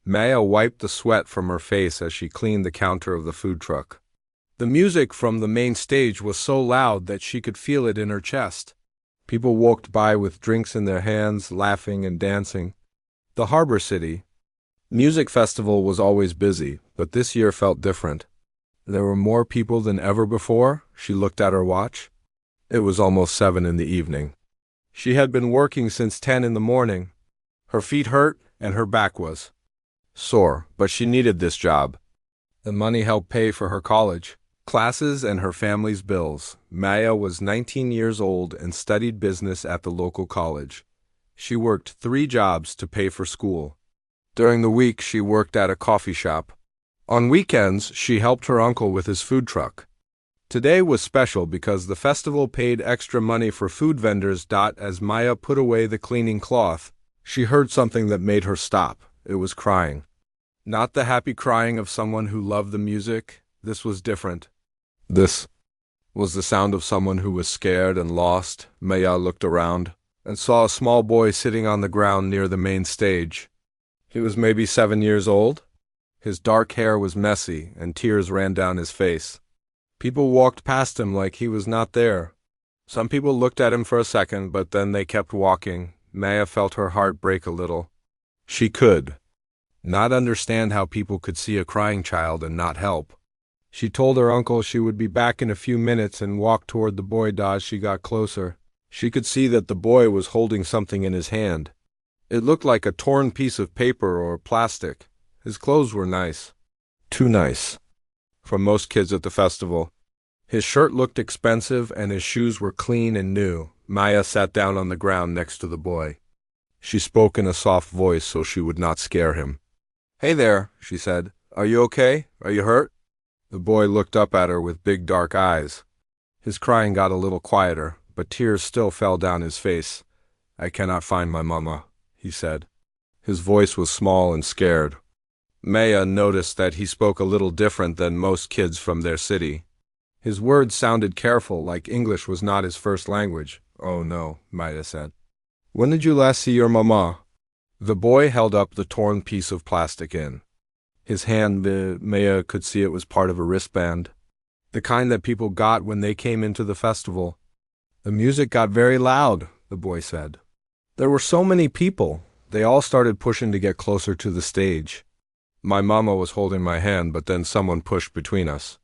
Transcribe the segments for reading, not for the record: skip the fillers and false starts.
Maya wiped the sweat from her face as she cleaned the counter of the food truck. The music from the main stage was so loud that she could feel it in her chest. People walked by with drinks in their hands, laughing and dancing. The Harbor City Music Festival was always busy, but this year felt different. There were more people than ever before. She looked at her watch. It was almost 7 in the evening. She had been working since 10 in the morning. Her feet hurt and her back was sore, but she needed this job. The money helped pay for her college classes and her family's bills. Maya was 19 years old and studied business at the local college. She worked 3 jobs to pay for school. During the week, she worked at a coffee shop. On weekends, she helped her uncle with his food truck. Today was special because the festival paid extra money for food vendors. As Maya put away the cleaning cloth, she heard something that made her stop. It was crying. Not the happy crying of someone who loved the music. This was different. This was the sound of someone who was scared and lost. Maya looked around and saw a small boy sitting on the ground near the main stage. He was maybe 7 years old. His dark hair was messy, and tears ran down his face. People walked past him like he was not there. Some people looked at him for a second, but then they kept walking. Maya felt her heart break a little. She could not understand how people could see a crying child and not help. She told her uncle she would be back in a few minutes and walked toward the boy. As she got closer, she could see that the boy was holding something in his hand. It looked like a torn piece of paper or plastic. His clothes were nice. Too nice for most kids at the festival. His shirt looked expensive and his shoes were clean and new. Maya sat down on the ground next to the boy. She spoke in a soft voice so she would not scare him. "Hey there," she said. "Are you okay? Are you hurt?" The boy looked up at her with big dark eyes. His crying got a little quieter, but tears still fell down his face. "I cannot find my mama," he said. His voice was small and scared. Maya noticed that he spoke a little different than most kids from their city. His words sounded careful, like English was not his first language. "Oh no," Maya said. "When did you last see your mama?" The boy held up the torn piece of plastic in his hand. Maya could see it was part of a wristband, the kind that people got when they came into the festival. "The music got very loud," the boy said. "There were so many people. They all started pushing to get closer to the stage. My mama was holding my hand, but then someone pushed between us.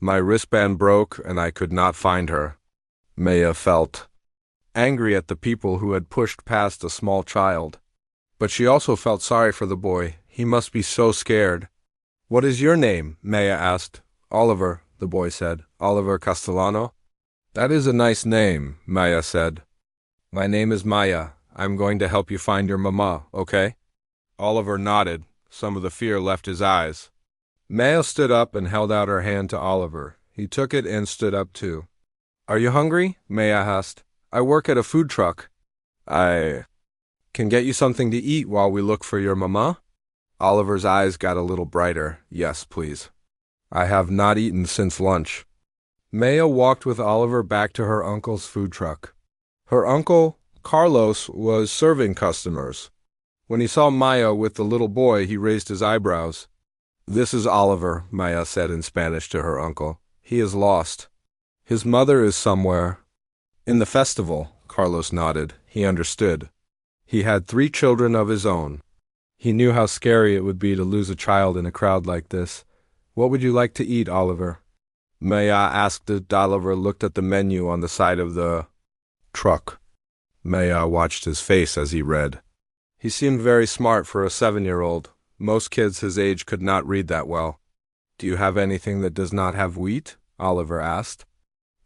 My wristband broke and I could not find her." Maya felt angry at the people who had pushed past a small child. But she also felt sorry for the boy. He must be so scared. "What is your name?" Maya asked. "Oliver," the boy said. "Oliver Castellano?" "That is a nice name," Maya said. "My name is Maya. I'm going to help you find your mama, okay?" Oliver nodded. Some of the fear left his eyes. Maya stood up and held out her hand to Oliver. He took it and stood up too. "Are you hungry?" Maya asked. "I work at a food truck. I can get you something to eat while we look for your mama?" Oliver's eyes got a little brighter. "Yes, please. I have not eaten since lunch." Maya walked with Oliver back to her uncle's food truck. Her uncle, Carlos, was serving customers. When he saw Maya with the little boy, he raised his eyebrows. "This is Oliver," Maya said in Spanish to her uncle. "He is lost. His mother is somewhere." "In the festival," Carlos nodded. He understood. He had 3 children of his own. He knew how scary it would be to lose a child in a crowd like this. "What would you like to eat, Oliver?" Maya asked. Oliver looked at the menu on the side of the truck. Maya watched his face as he read. He seemed very smart for a 7-year-old. Most kids his age could not read that well. "Do you have anything that does not have wheat?" Oliver asked.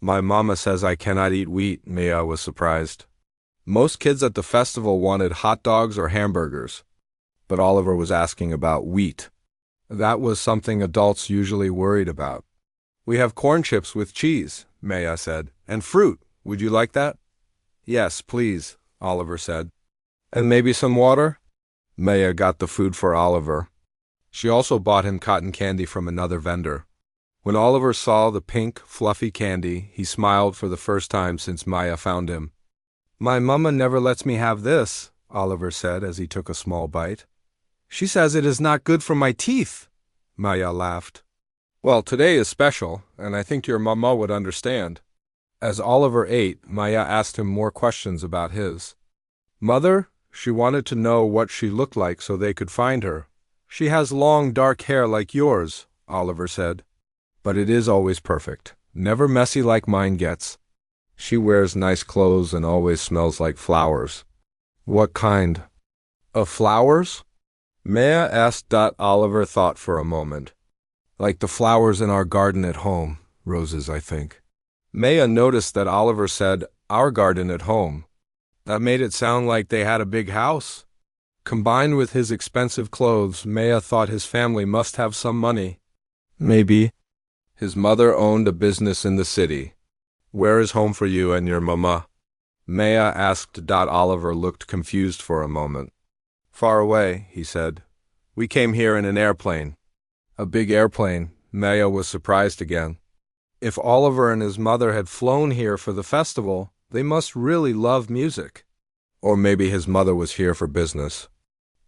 "My mama says I cannot eat wheat," Maya was surprised. Most kids at the festival wanted hot dogs or hamburgers, but Oliver was asking about wheat. That was something adults usually worried about. "We have corn chips with cheese," Maya said, "and fruit. Would you like that?" "Yes, please," Oliver said. "And maybe some water?" Maya got the food for Oliver. She also bought him cotton candy from another vendor. When Oliver saw the pink, fluffy candy, he smiled for the first time since Maya found him. "My mama never lets me have this," Oliver said as he took a small bite. She says it is not good for my teeth. Maya laughed. Well, today is special, and I think your mama would understand. As Oliver ate, Maya asked him more questions about his mother. She wanted to know what she looked like so they could find her. She has long, dark hair like yours, Oliver said. But it is always perfect, never messy like mine gets. She wears nice clothes and always smells like flowers. What kind of flowers? Maya asked. Oliver thought for a moment. Like the flowers in our garden at home, roses, I think. Maya noticed that Oliver said, our garden at home. That made it sound like they had a big house. Combined with his expensive clothes, Maya thought his family must have some money. Maybe. His mother owned a business in the city. Where is home for you and your mama? Maya asked. Oliver looked confused for a moment. Far away, he said. We came here in an airplane. A big airplane. Maya was surprised again. If Oliver and his mother had flown here for the festival, they must really love music. Or maybe his mother was here for business.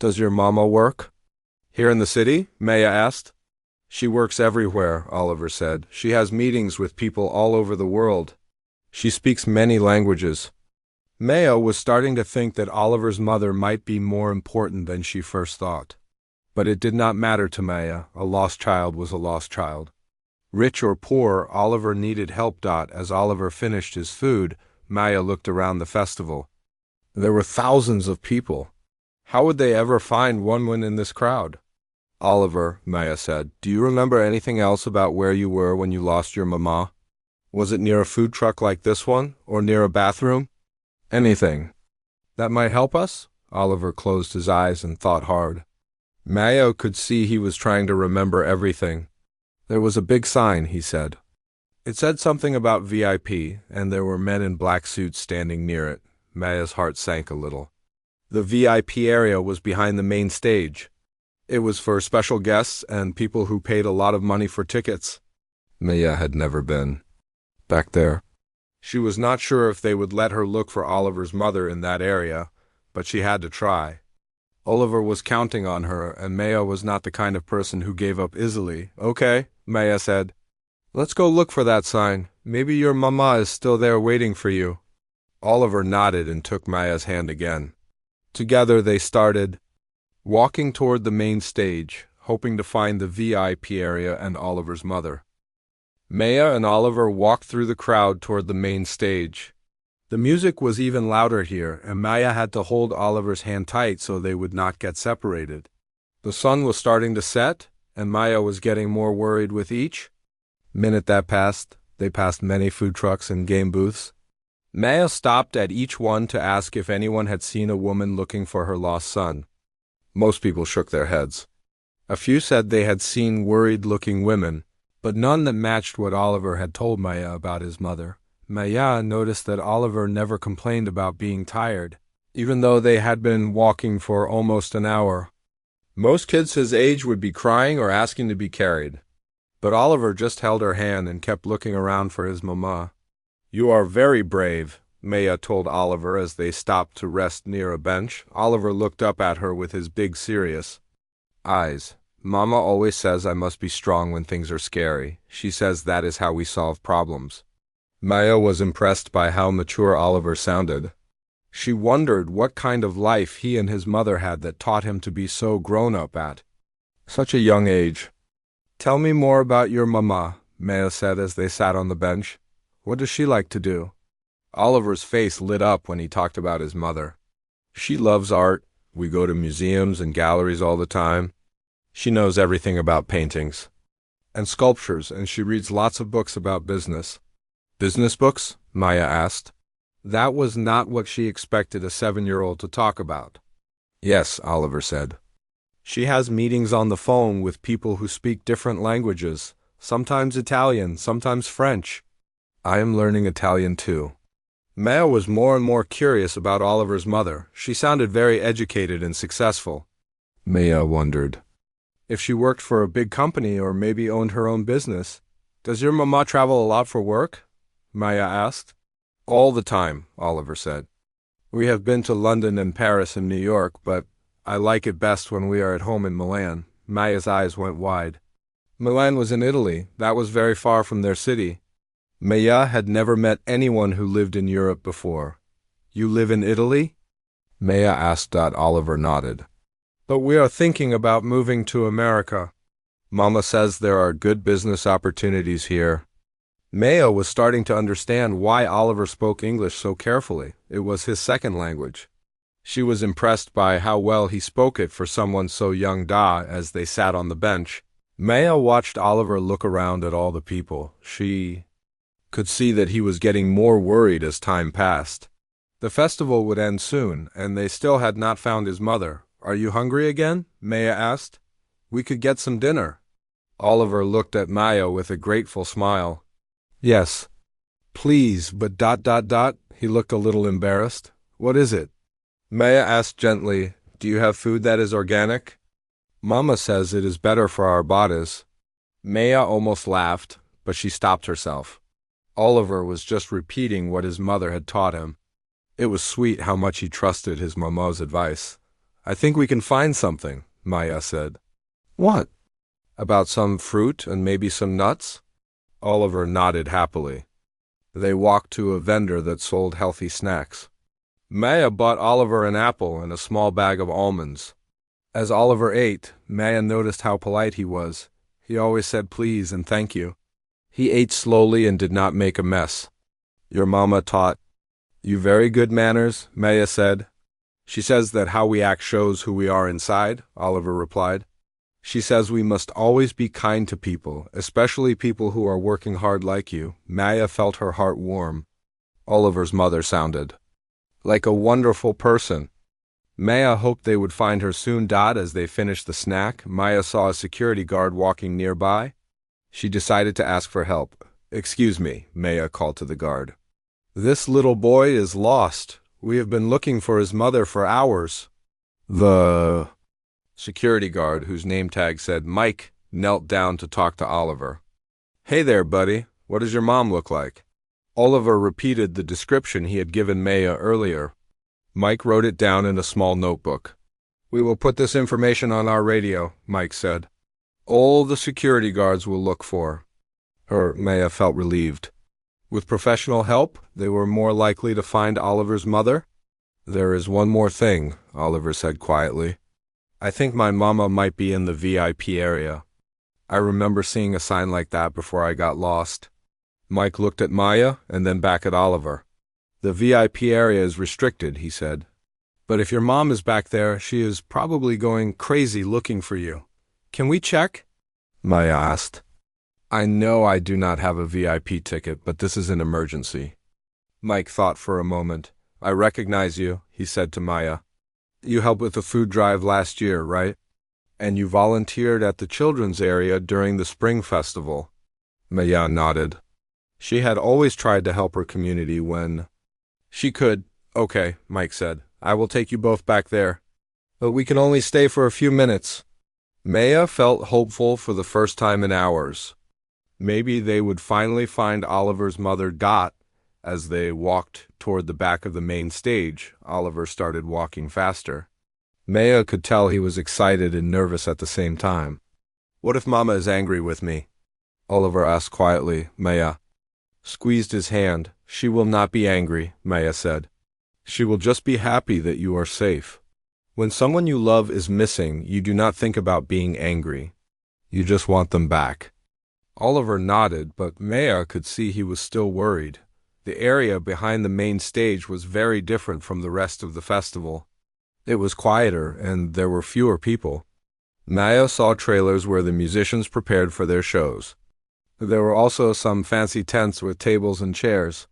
Does your mama work? Here in the city? Maya asked. She works everywhere, Oliver said. She has meetings with people all over the world. She speaks many languages. Maya was starting to think that Oliver's mother might be more important than she first thought. But it did not matter to Maya. A lost child was a lost child. Rich or poor, Oliver needed help. As Oliver finished his food, Maya looked around the festival. There were thousands of people. How would they ever find one in this crowd? Oliver, Maya said, do you remember anything else about where you were when you lost your mama? Was it near a food truck like this one, or near a bathroom? Anything. That might help us? Oliver closed his eyes and thought hard. Maya could see he was trying to remember everything. There was a big sign, he said. It said something about VIP, and there were men in black suits standing near it. Maya's heart sank a little. The VIP area was behind the main stage. It was for special guests and people who paid a lot of money for tickets. Maya had never been back there. She was not sure if they would let her look for Oliver's mother in that area, but she had to try. Oliver was counting on her, and Maya was not the kind of person who gave up easily. Okay, Maya said. Let's go look for that sign. Maybe your mama is still there waiting for you. Oliver nodded and took Maya's hand again. Together they started walking toward the main stage, hoping to find the VIP area and Oliver's mother. Maya and Oliver walked through the crowd toward the main stage. The music was even louder here, and Maya had to hold Oliver's hand tight so they would not get separated. The sun was starting to set, and Maya was getting more worried with each minute that passed. They passed many food trucks and game booths. Maya stopped at each one to ask if anyone had seen a woman looking for her lost son. Most people shook their heads. A few said they had seen worried-looking women, but none that matched what Oliver had told Maya about his mother. Maya noticed that Oliver never complained about being tired, even though they had been walking for almost an hour. Most kids his age would be crying or asking to be carried. But Oliver just held her hand and kept looking around for his mama. You are very brave, Maya told Oliver as they stopped to rest near a bench. Oliver looked up at her with his big, serious eyes. Mama always says I must be strong when things are scary. She says that is how we solve problems. Maya was impressed by how mature Oliver sounded. She wondered what kind of life he and his mother had that taught him to be so grown-up at such a young age. Tell me more about your mama, Maya said as they sat on the bench. What does she like to do? Oliver's face lit up when he talked about his mother. She loves art. We go to museums and galleries all the time. She knows everything about paintings and sculptures, and she reads lots of books about business. Business books? Maya asked. That was not what she expected a 7-year-old to talk about. Yes, Oliver said. She has meetings on the phone with people who speak different languages, sometimes Italian, sometimes French. I am learning Italian too. Maya was more and more curious about Oliver's mother. She sounded very educated and successful. Maya wondered if she worked for a big company or maybe owned her own business. Does your mama travel a lot for work? Maya asked. All the time, Oliver said. We have been to London and Paris and New York, but I like it best when we are at home in Milan. Maya's eyes went wide. Milan was in Italy. That was very far from their city. Maya had never met anyone who lived in Europe before. You live in Italy? Maya asked. Oliver nodded. But we are thinking about moving to America. Mama says there are good business opportunities here. Maya was starting to understand why Oliver spoke English so carefully. It was his second language. She was impressed by how well he spoke it for someone so young. As they sat on the bench, Maya watched Oliver look around at all the people. She could see that he was getting more worried as time passed. The festival would end soon, and they still had not found his mother. Are you hungry again? Maya asked. We could get some dinner. Oliver looked at Maya with a grateful smile. Yes. Please, but ... He looked a little embarrassed. What is it? Maya asked gently, do you have food that is organic? Mama says it is better for our bodies. Maya almost laughed, but she stopped herself. Oliver was just repeating what his mother had taught him. It was sweet how much he trusted his mama's advice. I think we can find something, Maya said. What? About some fruit and maybe some nuts? Oliver nodded happily. They walked to a vendor that sold healthy snacks. Maya bought Oliver an apple and a small bag of almonds. As Oliver ate, Maya noticed how polite he was. He always said please and thank you. He ate slowly and did not make a mess. Your mama taught you very good manners, Maya said. She says that how we act shows who we are inside, Oliver replied. She says we must always be kind to people, especially people who are working hard like you. Maya felt her heart warm. Oliver's mother sounded like a wonderful person. Maya hoped they would find her soon. As they finished the snack, Maya saw a security guard walking nearby. She decided to ask for help. Excuse me, Maya called to the guard. This little boy is lost. We have been looking for his mother for hours. The security guard, whose name tag said Mike, knelt down to talk to Oliver. Hey there, buddy. What does your mom look like? Oliver repeated the description he had given Maya earlier. Mike wrote it down in a small notebook. We will put this information on our radio, Mike said. All the security guards will look for her. Maya felt relieved. With professional help, they were more likely to find Oliver's mother. There is one more thing, Oliver said quietly. I think my mama might be in the VIP area. I remember seeing a sign like that before I got lost. Mike looked at Maya and then back at Oliver. The VIP area is restricted, he said. But if your mom is back there, she is probably going crazy looking for you. Can we check? Maya asked. I know I do not have a VIP ticket, but this is an emergency. Mike thought for a moment. I recognize you, he said to Maya. You helped with the food drive last year, right? And you volunteered at the children's area during the spring festival. Maya nodded. She had always tried to help her community when she could. Okay, Mike said. I will take you both back there. But we can only stay for a few minutes. Maya felt hopeful for the first time in hours. Maybe they would finally find Oliver's mother. As they walked toward the back of the main stage, Oliver started walking faster. Maya could tell he was excited and nervous at the same time. What if Mama is angry with me? Oliver asked quietly. Maya squeezed his hand. She will not be angry, Maya said. She will just be happy that you are safe. When someone you love is missing, you do not think about being angry. You just want them back. Oliver nodded, but Maya could see he was still worried. The area behind the main stage was very different from the rest of the festival. It was quieter, and there were fewer people. Maya saw trailers where the musicians prepared for their shows. There were also some fancy tents with tables and chairs.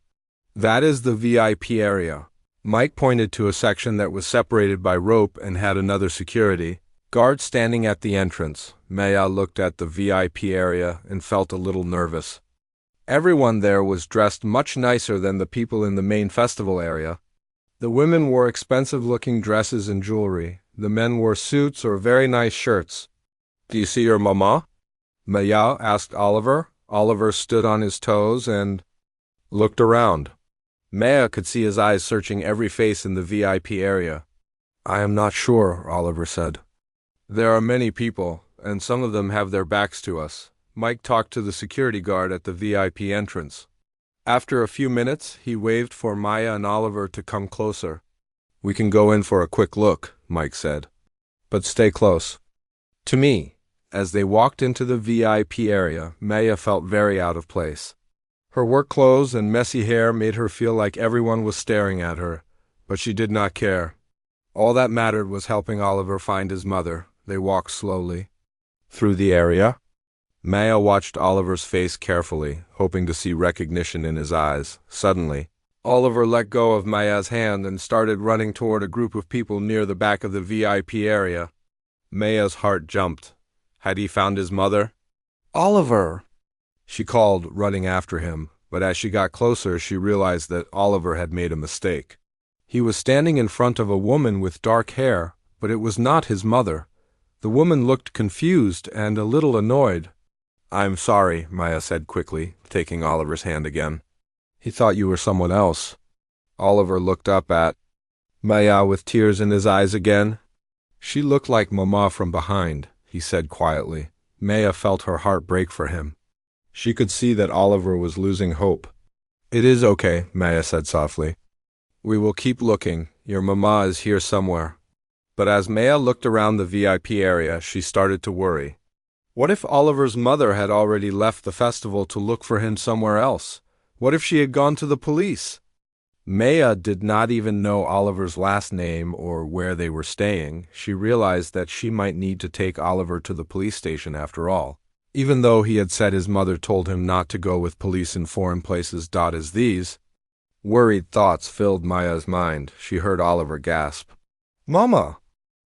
That is the VIP area. Mike pointed to a section that was separated by rope and had another security guard standing at the entrance. Maya looked at the VIP area and felt a little nervous. Everyone there was dressed much nicer than the people in the main festival area. The women wore expensive-looking dresses and jewelry. The men wore suits or very nice shirts. Do you see your mama? Maya asked Oliver. Oliver stood on his toes and looked around. Maya could see his eyes searching every face in the VIP area. I am not sure, Oliver said. There are many people, and some of them have their backs to us. Mike talked to the security guard at the VIP entrance. After a few minutes, he waved for Maya and Oliver to come closer. We can go in for a quick look, Mike said. But stay close. To me, as they walked into the VIP area, Maya felt very out of place. Her work clothes and messy hair made her feel like everyone was staring at her, but she did not care. All that mattered was helping Oliver find his mother. They walked slowly through the area. Maya watched Oliver's face carefully, hoping to see recognition in his eyes. Suddenly, Oliver let go of Maya's hand and started running toward a group of people near the back of the VIP area. Maya's heart jumped. Had he found his mother? Oliver! She called, running after him, but as she got closer, she realized that Oliver had made a mistake. He was standing in front of a woman with dark hair, but it was not his mother. The woman looked confused and a little annoyed. I'm sorry, Maya said quickly, taking Oliver's hand again. He thought you were someone else. Oliver looked up at Maya with tears in his eyes again. She looked like Mama from behind, he said quietly. Maya felt her heart break for him. She could see that Oliver was losing hope. It is okay, Maya said softly. We will keep looking. Your Mama is here somewhere. But as Maya looked around the VIP area, she started to worry. What if Oliver's mother had already left the festival to look for him somewhere else? What if she had gone to the police? Maya did not even know Oliver's last name or where they were staying. She realized that she might need to take Oliver to the police station after all. Even though he had said his mother told him not to go with police in foreign places. As these worried thoughts filled Maya's mind, she heard Oliver gasp. Mama!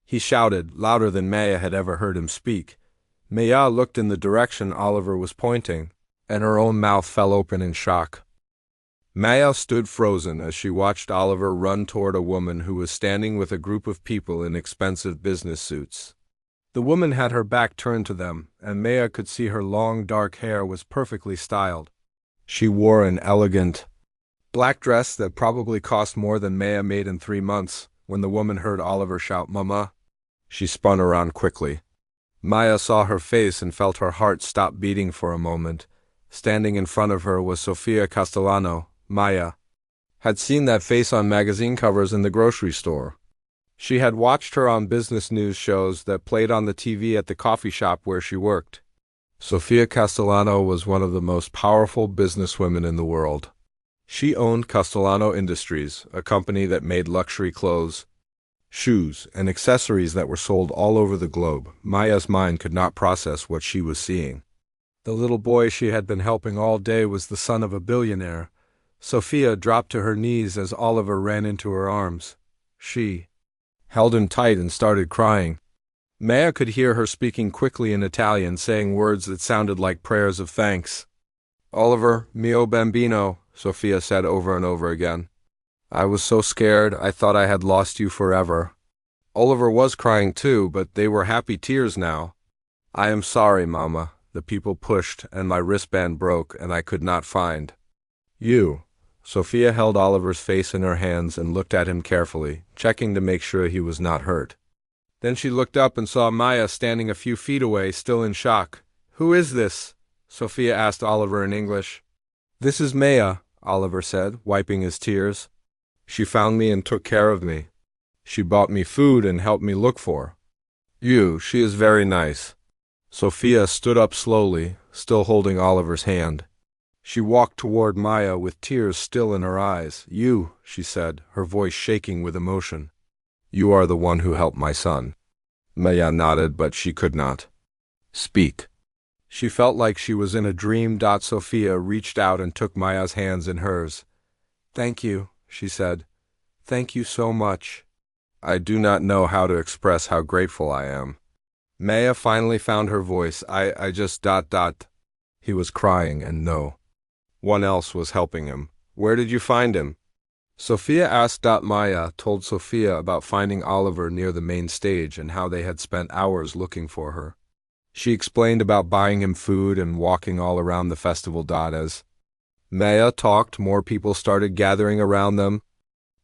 He shouted, louder than Maya had ever heard him speak. Maya looked in the direction Oliver was pointing, and her own mouth fell open in shock. Maya stood frozen as she watched Oliver run toward a woman who was standing with a group of people in expensive business suits. The woman had her back turned to them, and Maya could see her long dark hair was perfectly styled. She wore an elegant black dress that probably cost more than Maya made in 3 months. When the woman heard Oliver shout, Mama, she spun around quickly. Maya saw her face and felt her heart stop beating for a moment. Standing in front of her was Sofia Castellano. Maya had seen that face on magazine covers in the grocery store. She had watched her on business news shows that played on the TV at the coffee shop where she worked. Sofia Castellano was one of the most powerful businesswomen in the world. She owned Castellano Industries, a company that made luxury clothes, shoes, and accessories that were sold all over the globe. Maya's mind could not process what she was seeing. The little boy she had been helping all day was the son of a billionaire. Sophia dropped to her knees as Oliver ran into her arms. She held him tight and started crying. Maya could hear her speaking quickly in Italian, saying words that sounded like prayers of thanks. Oliver, mio bambino, Sophia said over and over again. I was so scared, I thought I had lost you forever. Oliver was crying too, but they were happy tears now. I am sorry, Mama. The people pushed, and my wristband broke, and I could not find you. Sophia held Oliver's face in her hands and looked at him carefully, checking to make sure he was not hurt. Then she looked up and saw Maya standing a few feet away, still in shock. Who is this? Sophia asked Oliver in English. This is Maya, Oliver said, wiping his tears. She found me and took care of me. She bought me food and helped me look for you. She is very nice. Sophia stood up slowly, still holding Oliver's hand. She walked toward Maya with tears still in her eyes. You, she said, her voice shaking with emotion. You are the one who helped my son. Maya nodded, but she could not speak. She felt like she was in a dream. Sophia reached out and took Maya's hands in hers. Thank you, she said. Thank you so much. I do not know how to express how grateful I am. Maya finally found her voice. I just ... He was crying, and no one else was helping him. Where did you find him? Sophia asked. Maya told Sophia about finding Oliver near the main stage and how they had spent hours looking for her. She explained about buying him food and walking all around the festival. As Maya talked, more people started gathering around them.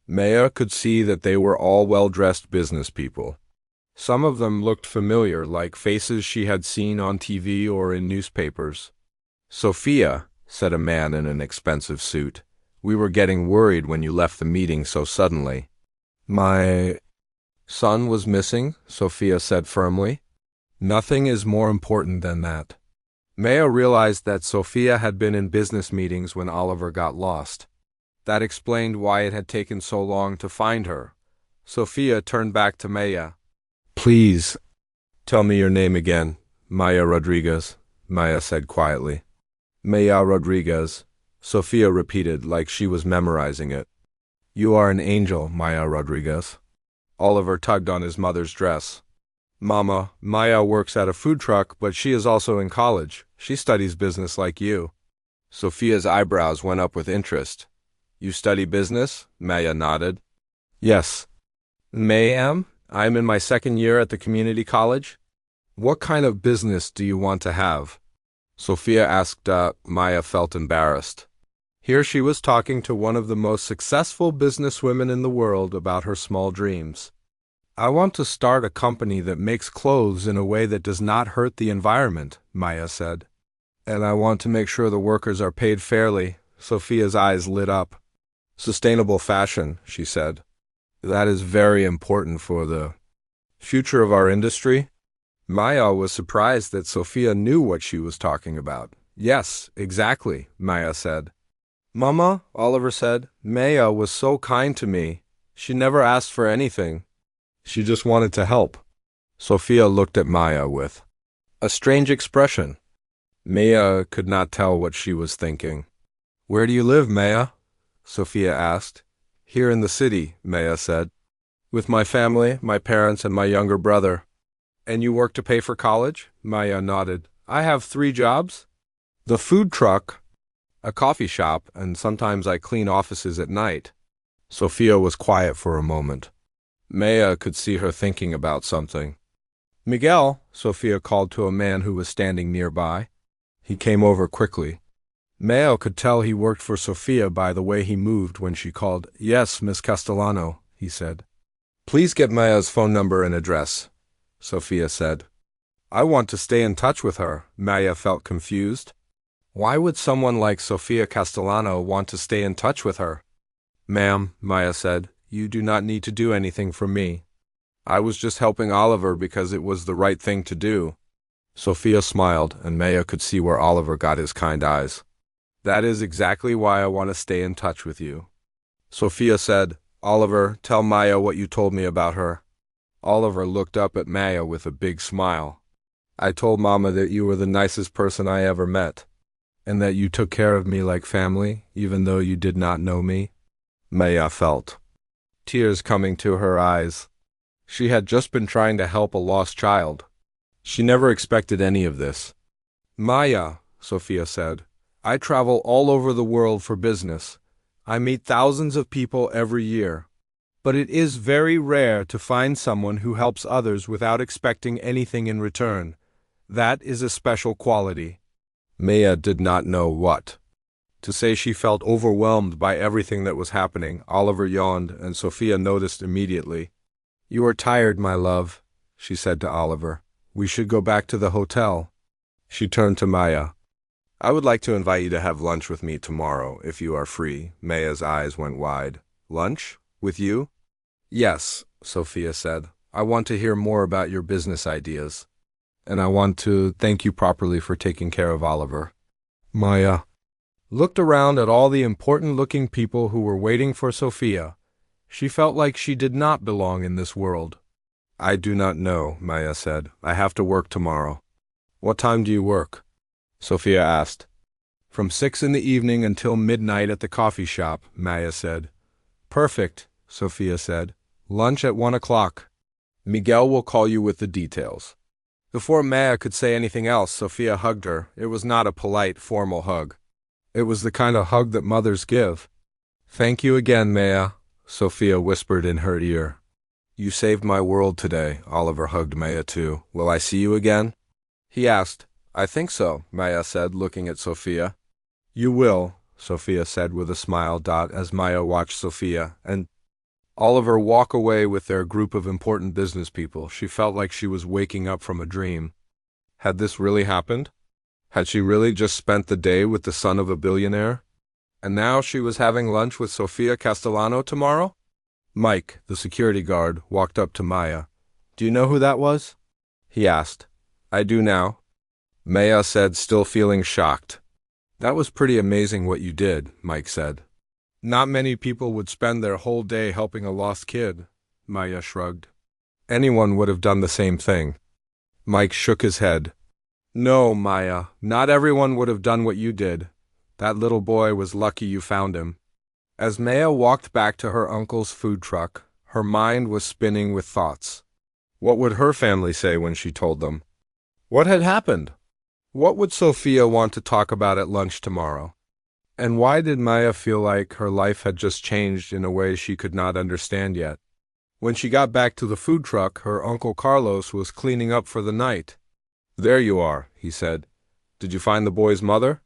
Maya could see that they were all well-dressed business people. Some of them looked familiar, like faces she had seen on TV or in newspapers. "Sophia," said a man in an expensive suit, "we were getting worried when you left the meeting so suddenly." "My son was missing," Sophia said firmly. "Nothing is more important than that." Maya realized that Sophia had been in business meetings when Oliver got lost. That explained why it had taken so long to find her. Sophia turned back to Maya. "Please, tell me your name again." "Maya Rodriguez," Maya said quietly. "Maya Rodriguez," Sophia repeated like she was memorizing it. "You are an angel, Maya Rodriguez." Oliver tugged on his mother's dress. "Mama, Maya works at a food truck, but she is also in college. She studies business like you." Sophia's eyebrows went up with interest. "You study business?" Maya nodded. "Yes. Ma'am, I'm in my second year at the community college." "What kind of business do you want to have?" Sophia asked. Maya felt embarrassed. Here she was talking to one of the most successful businesswomen in the world about her small dreams. "I want to start a company that makes clothes in a way that does not hurt the environment," Maya said. "And I want to make sure the workers are paid fairly." Sophia's eyes lit up. "Sustainable fashion," she said. "That is very important for the future of our industry." Maya was surprised that Sophia knew what she was talking about. "Yes, exactly," Maya said. "Mama," Oliver said, "Maya was so kind to me. She never asked for anything. She just wanted to help." Sophia looked at Maya with a strange expression. Maya could not tell what she was thinking. "Where do you live, Maya?" Sophia asked. "Here in the city," Maya said. "With my family, my parents, and my younger brother." "And you work to pay for college?" Maya nodded. "I have 3 jobs. The food truck, a coffee shop, and sometimes I clean offices at night." Sophia was quiet for a moment. Maya could see her thinking about something. "Miguel," Sophia called to a man who was standing nearby. He came over quickly. Maya could tell he worked for Sophia by the way he moved when she called. "Yes, Miss Castellano," he said. "Please get Maya's phone number and address," Sophia said. "I want to stay in touch with her." Maya felt confused. Why would someone like Sophia Castellano want to stay in touch with her? "Ma'am," Maya said, "you do not need to do anything for me. I was just helping Oliver because it was the right thing to do." Sophia smiled, and Maya could see where Oliver got his kind eyes. "That is exactly why I want to stay in touch with you." Sophia said, "Oliver, tell Maya what you told me about her." Oliver looked up at Maya with a big smile. "I told Mama that you were the nicest person I ever met, and that you took care of me like family, even though you did not know me." Maya felt tears coming to her eyes. She had just been trying to help a lost child. She never expected any of this. "Maya," Sophia said, "I travel all over the world for business. I meet thousands of people every year. But it is very rare to find someone who helps others without expecting anything in return. That is a special quality." Maya did not know what to say. She felt overwhelmed by everything that was happening. Oliver yawned, and Sophia noticed immediately. "You are tired, my love," she said to Oliver. "We should go back to the hotel." She turned to Maya. "I would like to invite you to have lunch with me tomorrow, if you are free." Maya's eyes went wide. "Lunch? With you?" "Yes," Sophia said. "I want to hear more about your business ideas. And I want to thank you properly for taking care of Oliver." Maya looked around at all the important-looking people who were waiting for Sophia. She felt like she did not belong in this world. "I do not know," Maya said. "I have to work tomorrow." "What time do you work?" Sophia asked. "From 6 in the evening until midnight at the coffee shop," Maya said. "Perfect," Sophia said. "Lunch at 1 o'clock. Miguel will call you with the details." Before Maya could say anything else, Sophia hugged her. It was not a polite, formal hug. It was the kind of hug that mothers give. "Thank you again, Maya," Sophia whispered in her ear. "You saved my world today." Oliver hugged Maya too. "Will I see you again?" he asked. "I think so," Maya said, looking at Sophia. "You will," Sophia said with a smile. As Maya watched Sophia, and Oliver walk away with their group of important business people. She felt like she was waking up from a dream. Had this really happened? Had she really just spent the day with the son of a billionaire? And now she was having lunch with Sofia Castellano tomorrow? Mike, the security guard, walked up to Maya. "Do you know who that was?" he asked. "I do now," Maya said, still feeling shocked. "That was pretty amazing what you did," Mike said. "Not many people would spend their whole day helping a lost kid," Maya shrugged. "Anyone would have done the same thing." Mike shook his head. "No, Maya, not everyone would have done what you did. That little boy was lucky you found him." As Maya walked back to her uncle's food truck, her mind was spinning with thoughts. What would her family say when she told them? What had happened? What would Sofia want to talk about at lunch tomorrow? And why did Maya feel like her life had just changed in a way she could not understand yet? When she got back to the food truck, her Uncle Carlos was cleaning up for the night. "There you are," he said. "Did you find the boy's mother?"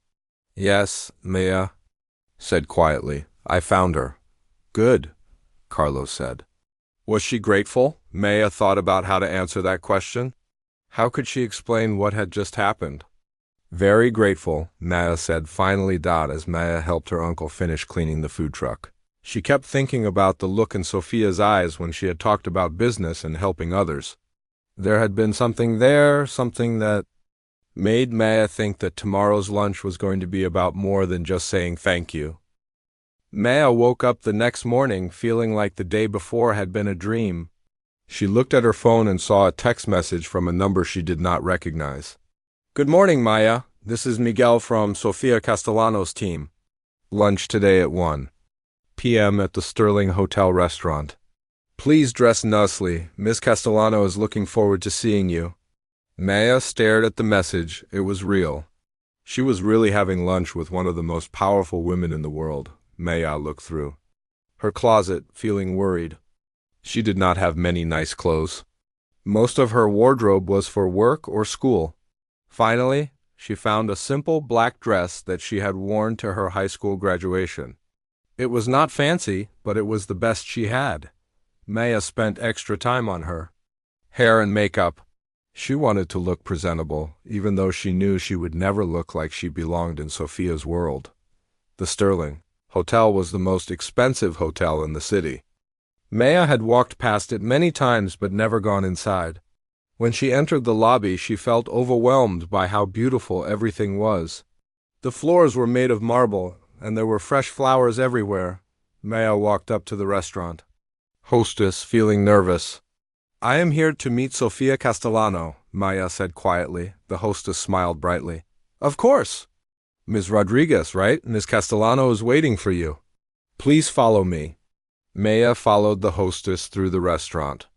"Yes," Maya said quietly. "I found her." "Good," Carlos said. Was she grateful? Maya thought about how to answer that question. How could she explain what had just happened? "Very grateful," Maya said finally as Maya helped her uncle finish cleaning the food truck. She kept thinking about the look in Sofia's eyes when she had talked about business and helping others. There had been something there, something that made Maya think that tomorrow's lunch was going to be about more than just saying thank you. Maya woke up the next morning feeling like the day before had been a dream. She looked at her phone and saw a text message from a number she did not recognize. "Good morning, Maya. This is Miguel from Sofia Castellano's team. Lunch today at 1 p.m. at the Sterling Hotel restaurant. Please dress nicely. Miss Castellano is looking forward to seeing you." Maya stared at the message. It was real. She was really having lunch with one of the most powerful women in the world. Maya looked through her closet, feeling worried. She did not have many nice clothes. Most of her wardrobe was for work or school. Finally, she found a simple black dress that she had worn to her high school graduation. It was not fancy, but it was the best she had. Maya spent extra time on her hair and makeup. She wanted to look presentable, even though she knew she would never look like she belonged in Sofia's world. The Sterling Hotel was the most expensive hotel in the city. Maya had walked past it many times but never gone inside. When she entered the lobby, she felt overwhelmed by how beautiful everything was. The floors were made of marble, and there were fresh flowers everywhere. Maya walked up to the restaurant hostess, feeling nervous. "I am here to meet Sofia Castellano," Maya said quietly. The hostess smiled brightly. "Of course. Ms. Rodriguez, right? Ms. Castellano is waiting for you. Please follow me." Maya followed the hostess through the restaurant.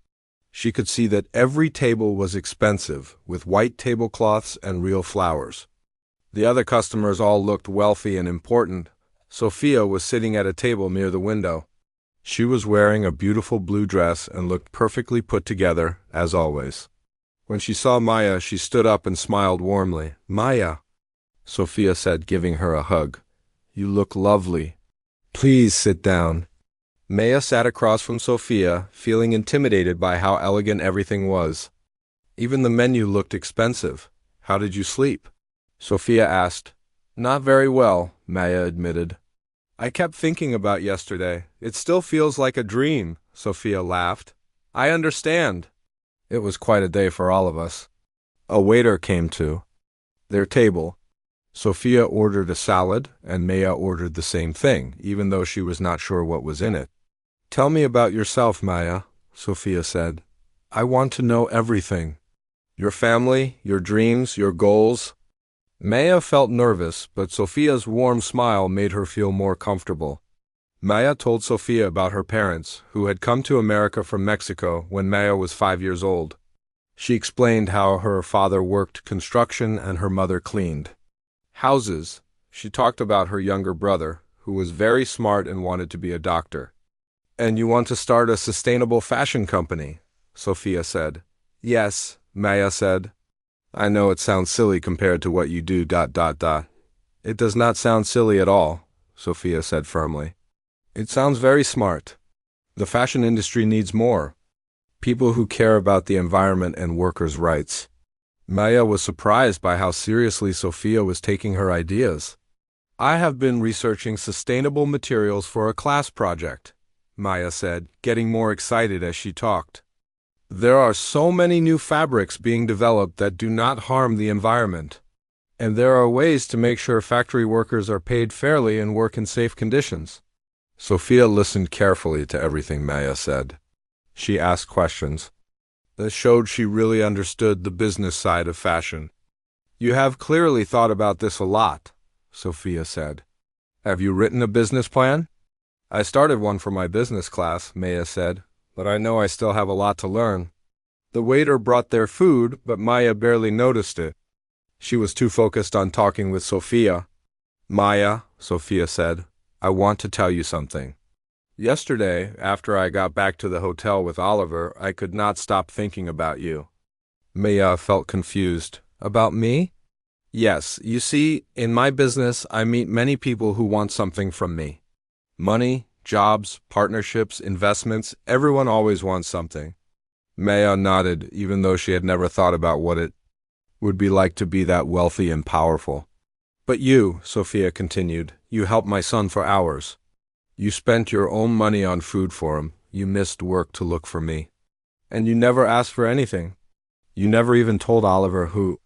She could see that every table was expensive, with white tablecloths and real flowers. The other customers all looked wealthy and important. Sofia was sitting at a table near the window. She was wearing a beautiful blue dress and looked perfectly put together, as always. When she saw Maya, she stood up and smiled warmly. "Maya," Sofia said, giving her a hug. "You look lovely. Please sit down." Maya sat across from Sofia, feeling intimidated by how elegant everything was. Even the menu looked expensive. "How did you sleep?" Sofia asked. "Not very well," Maya admitted. "I kept thinking about yesterday. It still feels like a dream," Sofia laughed. "I understand." It was quite a day for all of us. A waiter came to their table. Sofia ordered a salad, and Maya ordered the same thing, even though she was not sure what was in it. "Tell me about yourself, Maya," Sofia said. "I want to know everything. Your family, your dreams, your goals." Maya felt nervous, but Sofia's warm smile made her feel more comfortable. Maya told Sofia about her parents, who had come to America from Mexico when Maya was 5 years old. She explained how her father worked construction and her mother cleaned houses. She talked about her younger brother, who was very smart and wanted to be a doctor. "And you want to start a sustainable fashion company?" Sofia said. "Yes," Maya said. "I know it sounds silly compared to what you do. It does not sound silly at all," Sofia said firmly. "It sounds very smart." The fashion industry needs more people who care about the environment and workers' rights. Maya was surprised by how seriously Sophia was taking her ideas. I have been researching sustainable materials for a class project, Maya said, getting more excited as she talked. There are so many new fabrics being developed that do not harm the environment. And there are ways to make sure factory workers are paid fairly and work in safe conditions. Sophia listened carefully to everything Maya said. She asked questions that showed she really understood the business side of fashion. You have clearly thought about this a lot, Sophia said. Have you written a business plan? I started one for my business class, Maya said, but I know I still have a lot to learn. The waiter brought their food, but Maya barely noticed it. She was too focused on talking with Sophia. Maya, Sophia said, I want to tell you something. Yesterday, after I got back to the hotel with Oliver, I could not stop thinking about you. Maya felt confused. About me? Yes, you see, in my business, I meet many people who want something from me. Money, jobs, partnerships, investments, everyone always wants something. Maya nodded, even though she had never thought about what it would be like to be that wealthy and powerful. But you, Sophia continued, you helped my son for hours. You spent your own money on food for him. You missed work to look for me. And you never asked for anything. You never even told Oliver who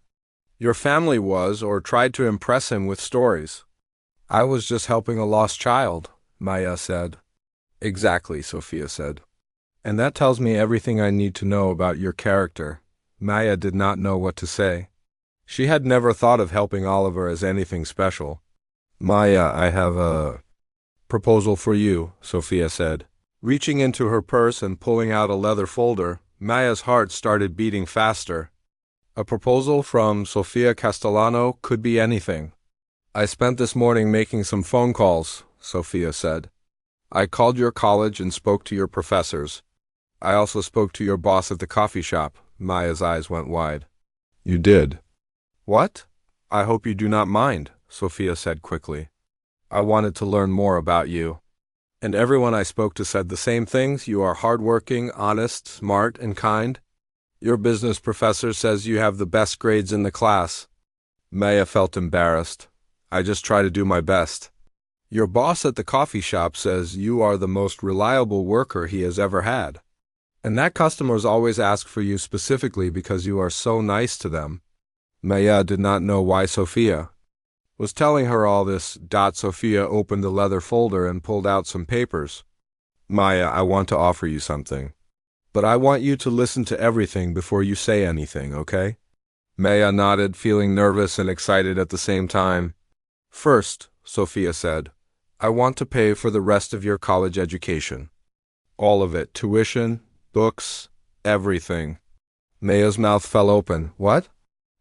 your family was or tried to impress him with stories. I was just helping a lost child, Maya said. Exactly, Sophia said. And that tells me everything I need to know about your character. Maya did not know what to say. She had never thought of helping Oliver as anything special. Maya, I have a proposal for you, Sophia said. Reaching into her purse and pulling out a leather folder, Maya's heart started beating faster. A proposal from Sofia Castellano could be anything. I spent this morning making some phone calls, Sophia said. I called your college and spoke to your professors. I also spoke to your boss at the coffee shop. Maya's eyes went wide. You did? What? I hope you do not mind, Sophia said quickly. I wanted to learn more about you. And everyone I spoke to said the same things. You are hardworking, honest, smart, and kind. Your business professor says you have the best grades in the class. Maya felt embarrassed. I just try to do my best. Your boss at the coffee shop says you are the most reliable worker he has ever had. And that customers always ask for you specifically because you are so nice to them. Maya did not know why Sophia was telling her all this. Sophia opened the leather folder and pulled out some papers. Maya, I want to offer you something. But I want you to listen to everything before you say anything, okay? Maya nodded, feeling nervous and excited at the same time. First, Sophia said, I want to pay for the rest of your college education. All of it, tuition, books, everything. Maya's mouth fell open. What?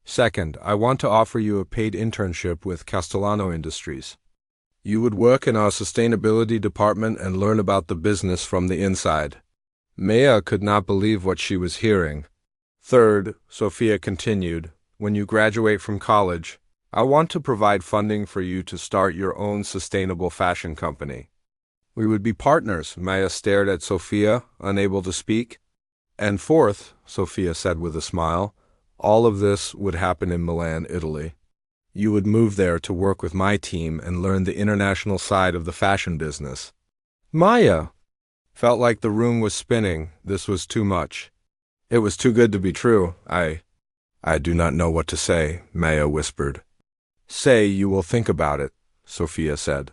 Second, I want to offer you a paid internship with Castellano Industries. You would work in our sustainability department and learn about the business from the inside. Maya could not believe what she was hearing. Third, Sophia continued, when you graduate from college, I want to provide funding for you to start your own sustainable fashion company. We would be partners. Maya stared at Sophia, unable to speak. And fourth, Sophia said with a smile, all of this would happen in Milan, Italy. You would move there to work with my team and learn the international side of the fashion business. Maya felt like the room was spinning. This was too much. It was too good to be true. I do not know what to say, Maya whispered. Say you will think about it, Sophia said.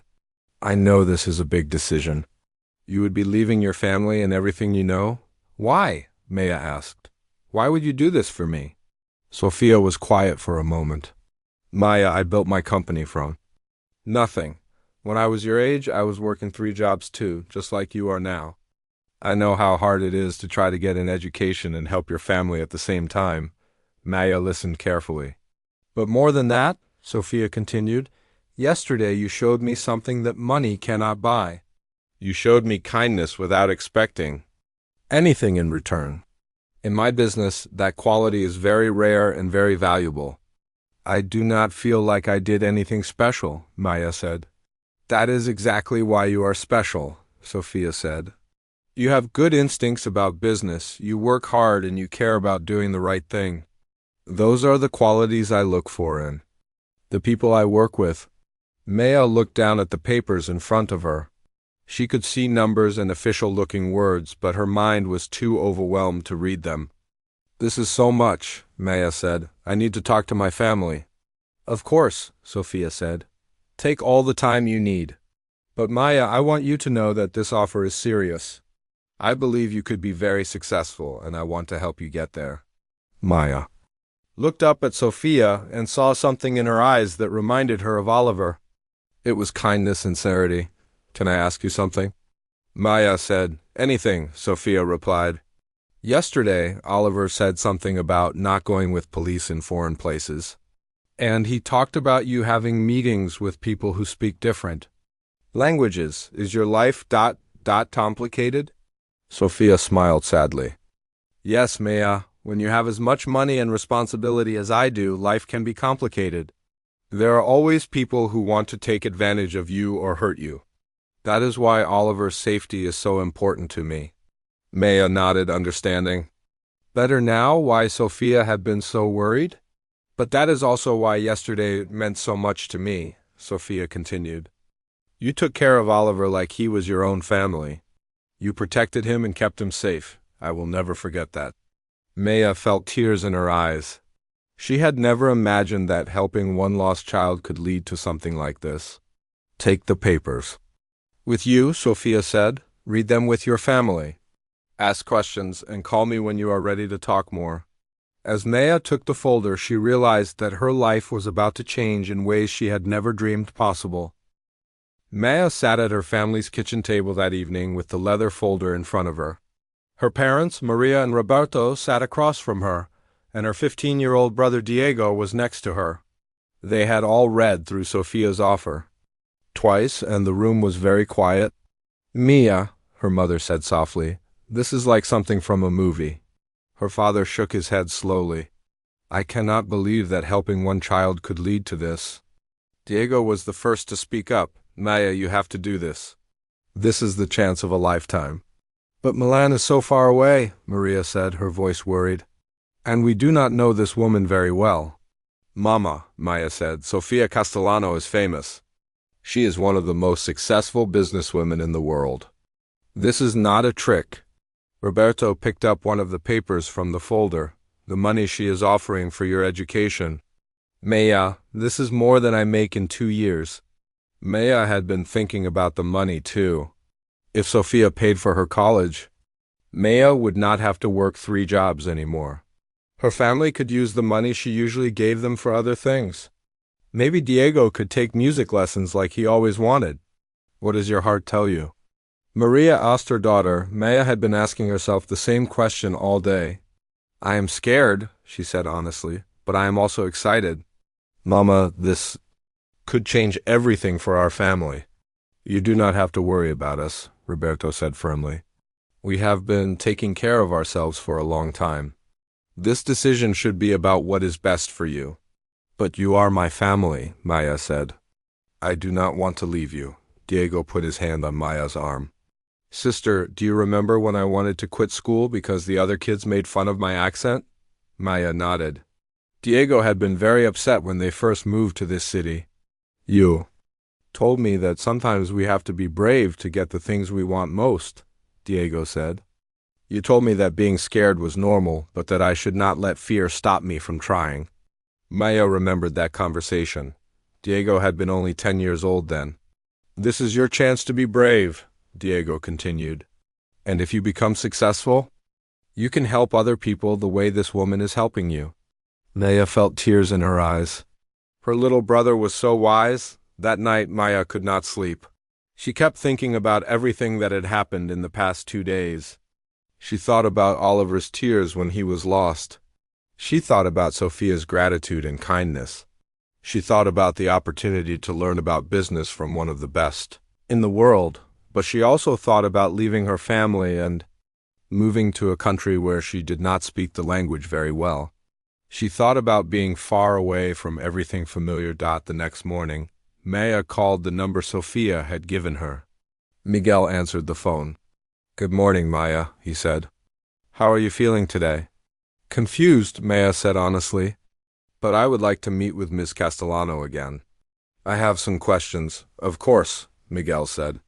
I know this is a big decision. You would be leaving your family and everything you know? Why? Maya asked. Why would you do this for me? Sophia was quiet for a moment. Maya, I built my company from nothing. When I was your age, I was working 3 jobs too, just like you are now. I know how hard it is to try to get an education and help your family at the same time. Maya listened carefully. But more than that, Sophia continued, yesterday you showed me something that money cannot buy. You showed me kindness without expecting anything in return. In my business, that quality is very rare and very valuable. I do not feel like I did anything special, Maya said. That is exactly why you are special, Sophia said. You have good instincts about business, you work hard, and you care about doing the right thing. Those are the qualities I look for in the people I work with. Maya looked down at the papers in front of her. She could see numbers and official-looking words, but her mind was too overwhelmed to read them. This is so much, Maya said. I need to talk to my family. Of course, Sophia said. Take all the time you need. But Maya, I want you to know that this offer is serious. I believe you could be very successful, and I want to help you get there. Maya looked up at Sophia and saw something in her eyes that reminded her of Oliver. It was kindness and sincerity. Can I ask you something? Maya said. Anything, Sophia replied. Yesterday, Oliver said something about not going with police in foreign places. And he talked about you having meetings with people who speak different languages. Is your life ... complicated? Sophia smiled sadly. Yes, Maya. When you have as much money and responsibility as I do, life can be complicated. There are always people who want to take advantage of you or hurt you. That is why Oliver's safety is so important to me. Maya nodded, understanding. Better now why Sophia had been so worried? But that is also why yesterday meant so much to me, Sophia continued. You took care of Oliver like he was your own family. You protected him and kept him safe. I will never forget that. Maya felt tears in her eyes. She had never imagined that helping one lost child could lead to something like this. Take the papers. With you, Sophia said. Read them with your family. Ask questions and call me when you are ready to talk more. As Maya took the folder, she realized that her life was about to change in ways she had never dreamed possible. Maya sat at her family's kitchen table that evening with the leather folder in front of her. Her parents, Maria and Roberto, sat across from her, and her 15-year-old brother Diego was next to her. They had all read through Sophia's offer. Twice, and the room was very quiet. Mia, her mother said softly, this is like something from a movie. Her father shook his head slowly. I cannot believe that helping one child could lead to this. Diego was the first to speak up. Maya, you have to do this. This is the chance of a lifetime. But Milan is so far away, Maria said, her voice worried. And we do not know this woman very well. Mama, Maya said, Sofia Castellano is famous. She is one of the most successful businesswomen in the world. This is not a trick. Roberto picked up one of the papers from the folder. The money she is offering for your education. Maya, this is more than I make in 2 years. Maya had been thinking about the money too. If Sophia paid for her college, Maya would not have to work 3 jobs anymore. Her family could use the money she usually gave them for other things. Maybe Diego could take music lessons like he always wanted. What does your heart tell you? Maria asked her daughter. Maya had been asking herself the same question all day. I am scared, she said honestly, but I am also excited. Mama, this could change everything for our family. You do not have to worry about us, Roberto said firmly. We have been taking care of ourselves for a long time. This decision should be about what is best for you. But you are my family, Maya said. I do not want to leave you. Diego put his hand on Maya's arm. Sister, do you remember when I wanted to quit school because the other kids made fun of my accent? Maya nodded. Diego had been very upset when they first moved to this city. You told me that sometimes we have to be brave to get the things we want most, Diego said. You told me that being scared was normal, but that I should not let fear stop me from trying. Maya remembered that conversation. Diego had been only 10 years old then. This is your chance to be brave, Diego continued. And if you become successful, you can help other people the way this woman is helping you. Maya felt tears in her eyes. Her little brother was so wise. That night, Maya could not sleep. She kept thinking about everything that had happened in the past 2 days. She thought about Oliver's tears when he was lost. She thought about Sophia's gratitude and kindness. She thought about the opportunity to learn about business from one of the best in the world, but she also thought about leaving her family and moving to a country where she did not speak the language very well. She thought about being far away from everything familiar. The next morning, Maya called the number Sophia had given her. Miguel answered the phone. Good morning, Maya, he said. How are you feeling today? Confused, Maya said honestly. But I would like to meet with Ms. Castellano again. I have some questions. Of course, Miguel said.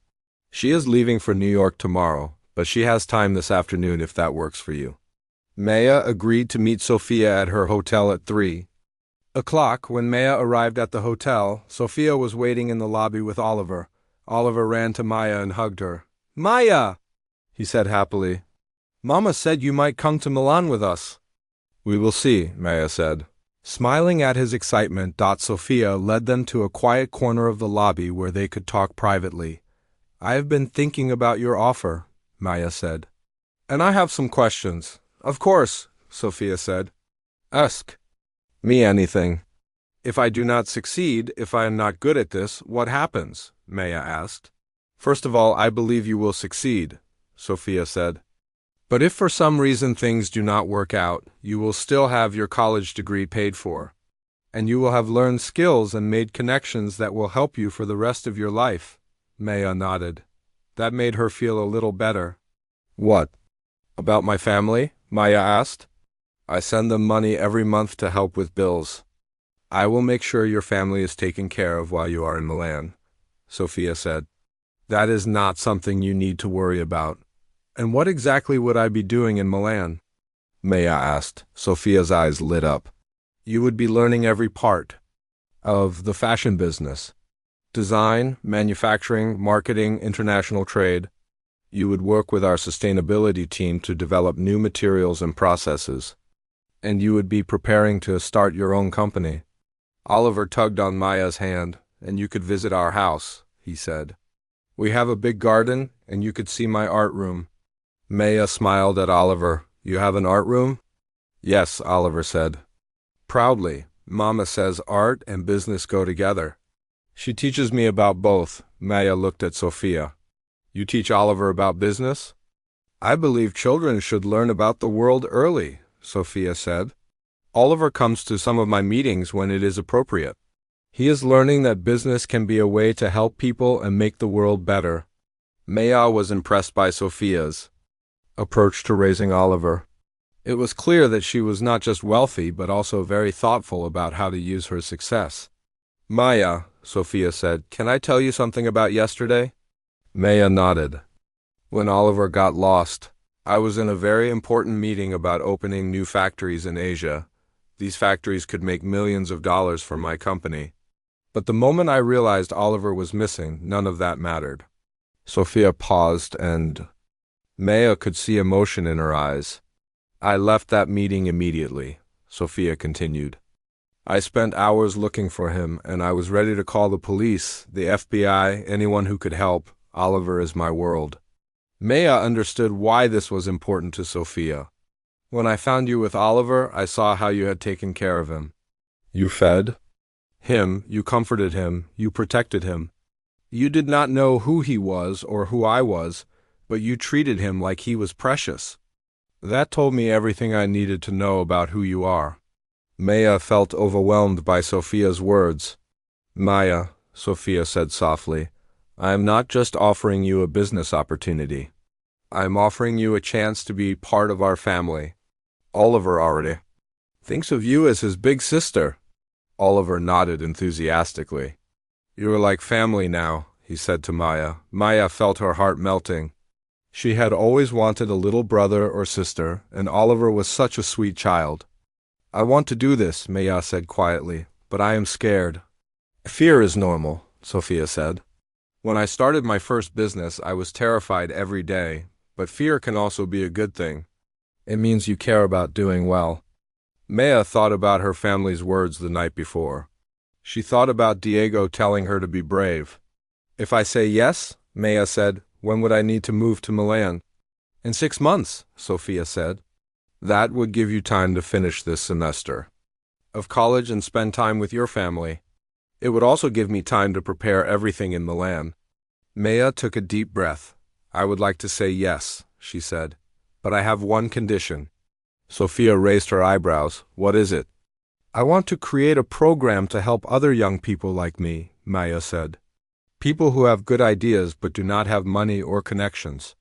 She is leaving for New York tomorrow, but she has time this afternoon if that works for you. Maya agreed to meet Sophia at her hotel at 3 o'clock. When Maya arrived at the hotel, Sophia was waiting in the lobby with Oliver. Oliver ran to Maya and hugged her. Maya, he said happily. Mama said you might come to Milan with us. We will see, Maya said. Smiling at his excitement, Sophia led them to a quiet corner of the lobby where they could talk privately. I have been thinking about your offer, Maya said. And I have some questions. Of course, Sophia said. Ask me anything. If I do not succeed, if I am not good at this, what happens? Maya asked. First of all, I believe you will succeed, Sophia said. But if for some reason things do not work out, you will still have your college degree paid for. And you will have learned skills and made connections that will help you for the rest of your life. Maya nodded. That made her feel a little better. What? About my family? Maya asked. I send them money every month to help with bills. I will make sure your family is taken care of while you are in Milan, Sophia said. That is not something you need to worry about. And what exactly would I be doing in Milan? Maya asked. Sophia's eyes lit up. You would be learning every part of the fashion business. Design, manufacturing, marketing, international trade. You would work with our sustainability team to develop new materials and processes. And you would be preparing to start your own company. Oliver tugged on Maya's hand. And you could visit our house, he said. We have a big garden, and you could see my art room. Maya smiled at Oliver. You have an art room? Yes, Oliver said. Proudly, Mama says art and business go together. She teaches me about both. Maya looked at Sophia. You teach Oliver about business? I believe children should learn about the world early, Sophia said. Oliver comes to some of my meetings when it is appropriate. He is learning that business can be a way to help people and make the world better. Maya was impressed by Sophia's approach to raising Oliver. It was clear that she was not just wealthy but also very thoughtful about how to use her success. Maya, Sophia said, can I tell you something about yesterday? Maya nodded. When Oliver got lost, I was in a very important meeting about opening new factories in Asia. These factories could make millions of dollars for my company. But the moment I realized Oliver was missing, none of that mattered. Sophia paused and Maya could see emotion in her eyes. I left that meeting immediately, Sophia continued. I spent hours looking for him, and I was ready to call the police, the FBI, anyone who could help. Oliver is my world. Maya understood why this was important to Sophia. When I found you with Oliver, I saw how you had taken care of him. You fed him, you comforted him, you protected him. You did not know who he was or who I was, but you treated him like he was precious. That told me everything I needed to know about who you are. Maya felt overwhelmed by Sophia's words. Maya, Sophia said softly, I am not just offering you a business opportunity. I am offering you a chance to be part of our family. Oliver already thinks of you as his big sister. Oliver nodded enthusiastically. You are like family now, he said to Maya. Maya felt her heart melting. She had always wanted a little brother or sister, and Oliver was such a sweet child. I want to do this, Maya said quietly, but I am scared. Fear is normal, Sophia said. When I started my first business, I was terrified every day, but fear can also be a good thing. It means you care about doing well. Maya thought about her family's words the night before. She thought about Diego telling her to be brave. If I say yes, Maya said, when would I need to move to Milan? In 6 months, Sophia said. That would give you time to finish this semester of college and spend time with your family. It would also give me time to prepare everything in Milan. Maya took a deep breath. I would like to say yes, she said, but I have one condition. Sophia raised her eyebrows. What is it? I want to create a program to help other young people like me, Maya said. People who have good ideas but do not have money or connections.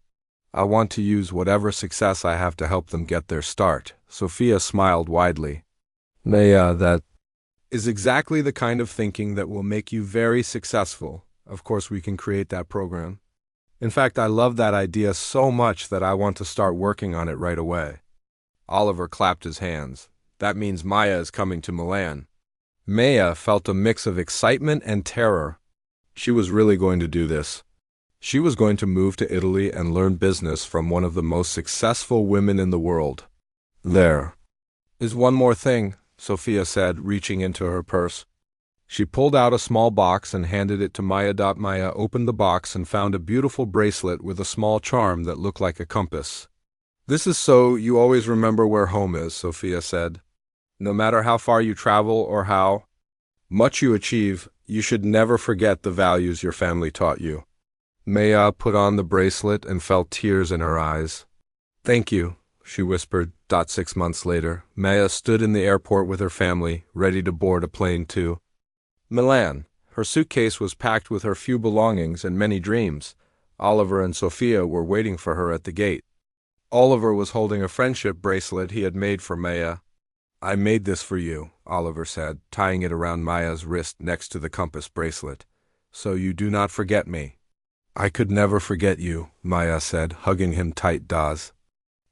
I want to use whatever success I have to help them get their start. Sophia smiled widely. Maya, that is exactly the kind of thinking that will make you very successful. Of course, we can create that program. In fact, I love that idea so much that I want to start working on it right away. Oliver clapped his hands. That means Maya is coming to Milan. Maya felt a mix of excitement and terror. She was really going to do this. She was going to move to Italy and learn business from one of the most successful women in the world. There is one more thing, Sophia said, reaching into her purse. She pulled out a small box and handed it to Maya. Maya opened the box and found a beautiful bracelet with a small charm that looked like a compass. This is so you always remember where home is, Sophia said. No matter how far you travel or how much you achieve, you should never forget the values your family taught you. Maya put on the bracelet and felt tears in her eyes. Thank you, she whispered. 6 months later, Maya stood in the airport with her family, ready to board a plane to Milan. Her suitcase was packed with her few belongings and many dreams. Oliver and Sophia were waiting for her at the gate. Oliver was holding a friendship bracelet he had made for Maya. I made this for you, Oliver said, tying it around Maya's wrist next to the compass bracelet. So you do not forget me. I could never forget you, Maya said, hugging him tight.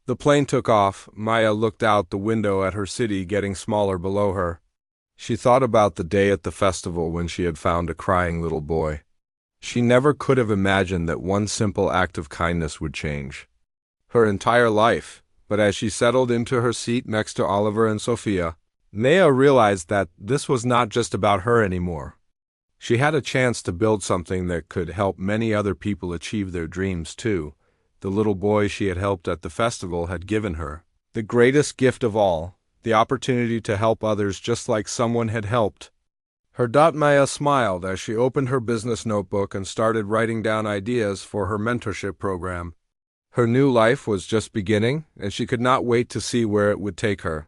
The plane took off. Maya looked out the window at her city getting smaller below her. She thought about the day at the festival when she had found a crying little boy. She never could have imagined that one simple act of kindness would change her entire life. But as she settled into her seat next to Oliver and Sophia, Maya realized that this was not just about her anymore. She had a chance to build something that could help many other people achieve their dreams too. The little boy she had helped at the festival had given her the greatest gift of all, the opportunity to help others just like someone had helped her. Maya smiled as she opened her business notebook and started writing down ideas for her mentorship program. Her new life was just beginning, and she could not wait to see where it would take her.